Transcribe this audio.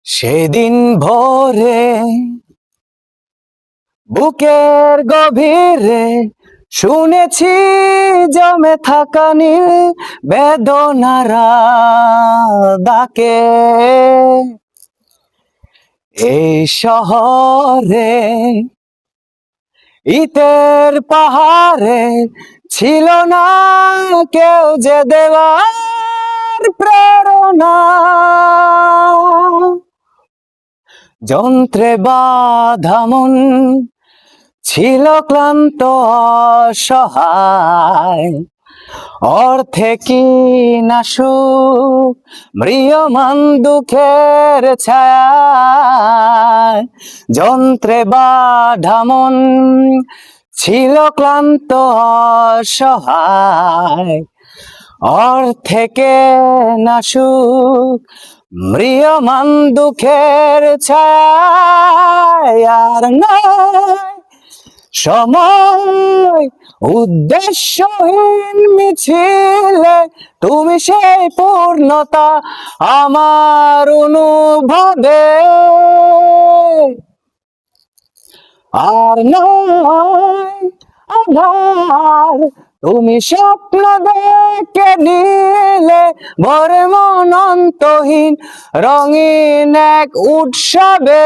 সেদিন ভোরে বুকের গভীরে শুনেছি জমে থাকা নীল বেদনারা ডাকে। এই শহরে ইটের পাহাড়ে ছিল না কেউ যে দেওয়ার প্রেরণা। যন্ত্রে বাঁধা মন ছিল ক্লান্ত অসহায়, অর্থে কি না সুখ ম্রিয়মান দুঃখের ছায়ায়। যন্ত্রে বাঁধা মন ছিল ক্লান্ত অসহায়, অর্থে কে না সুখ ম্রিয়মান দুঃখের ছায়ায়। আর নয় সময় উদ্দেশ্যহীন মিছিলে, তুমি সেই পূর্ণতা আমার অনুভবে। আর নয় আধার, তুমি স্বপ্ন দেখে নিলে ভরে মন অন্তহীন রঙিন এক উৎসবে।